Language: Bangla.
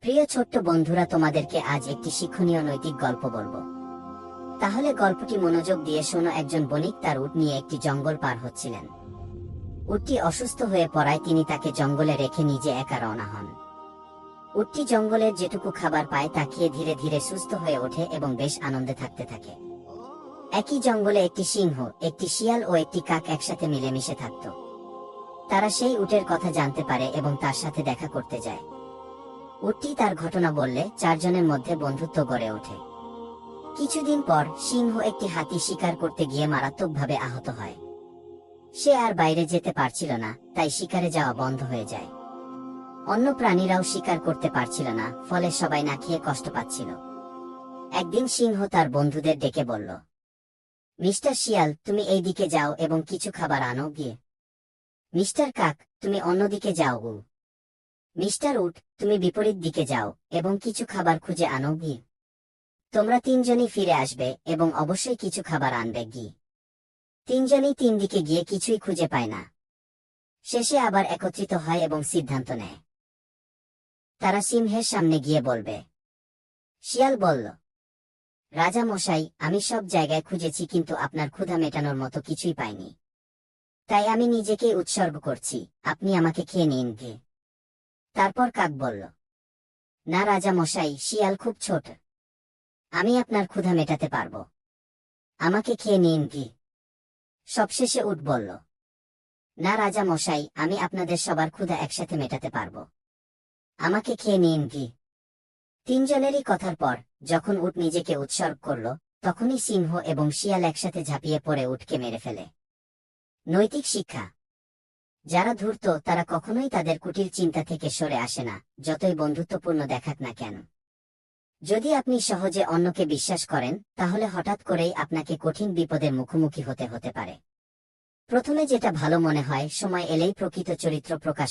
প্রিয় ছোট্ট বন্ধুরা, তোমাদেরকে আজ একটি শিক্ষণীয় নৈতিক গল্প বলবো। তাহলে গল্পটি মনোযোগ দিয়ে শোনো। একজন বণিক তার উট নিয়ে একটি জঙ্গল পার হচ্ছিলেন। উটটি অসুস্থ হয়ে পড়ায় তিনি তাকে জঙ্গলে রেখে নিজে একা রওনা হন। উটটি জঙ্গলের যেটুকু খাবার পায় তা খেয়ে ধীরে ধীরে সুস্থ হয়ে ওঠে এবং বেশ আনন্দে থাকতে থাকে। একই জঙ্গলে একটি সিংহ, একটি শিয়াল ও একটি কাক একসাথে মিলেমিশে থাকত। তারা সেই উটের কথা জানতে পারে এবং তার সাথে দেখা করতে যায়। উটটি তার ঘটনা বললে চারজনের মধ্যে বন্ধুত্ব গড়ে ওঠে। কিছুদিন পর সিংহ একটি হাতি শিকার করতে গিয়ে মারাত্মকভাবে আহত হয়। সে আর বাইরে যেতে পারছিল না, তাই শিকারে যাওয়া বন্ধ হয়ে যায়। অন্য প্রাণীরাও শিকার করতে পারছিল না, ফলে সবাই না খেয়ে কষ্ট পাচ্ছিল। একদিন সিংহ তার বন্ধুদের ডেকে বলল, মিস্টার শিয়াল, তুমি এই দিকে যাও এবং কিছু খাবার আনো গিয়ে। মিস্টার কাক, তুমি অন্যদিকে যাও গু। মিস্টার উট, তুমি বিপরীত দিকে যাও এবং কিছু খাবার খুঁজে আনো গি। তোমরা তিনজনই ফিরে আসবে এবং অবশ্যই কিছু খাবার আনবে গি। তিনজনই তিন দিকে গিয়ে কিছুই খুঁজে পায় না। শেষে আবার একত্রিত হয় এবং সিদ্ধান্ত নেয় তারা সিংহের সামনে গিয়ে বলবে। শিয়াল বলল, রাজা মশাই, আমি সব জায়গায় খুঁজেছি কিন্তু আপনার ক্ষুধা মেটানোর মতো কিছুই পাইনি। তাই আমি নিজেকেই উৎসর্গ করছি, আপনি আমাকে খেয়ে নিন গে। তারপর কাক বলল, না রাজা মশাই, শিয়াল খুব ছোট, আমি আপনার ক্ষুধা মেটাতে পারব, আমাকে খেয়ে নিন কি। সবশেষে উট বলল, না রাজা মশাই, আমি আপনাদের সবার ক্ষুধা একসাথে মেটাতে পারব, আমাকে খেয়ে নিন কি। তিনজনেরই কথার পর যখন উট নিজেকে উৎসর্গ করল, তখনই সিংহ এবং শিয়াল একসাথে ঝাঁপিয়ে পড়ে উটকে মেরে ফেলে। নৈতিক শিক্ষা: যারা ধূর্ত তারা কখনোই তাদের কুটিল চিন্তা থেকে সরে আসে না, যতই বন্ধুত্বপূর্ণ দেখাক না কেন। যদি আপনি সহজে অন্যকে বিশ্বাস করেন, তাহলে হঠাৎ করেই আপনাকে কঠিন বিপদের মুখোমুখি হতে পারে। প্রথমে যেটা ভালো মনে হয়, সময় এলেই প্রকৃত চরিত্র প্রকাশ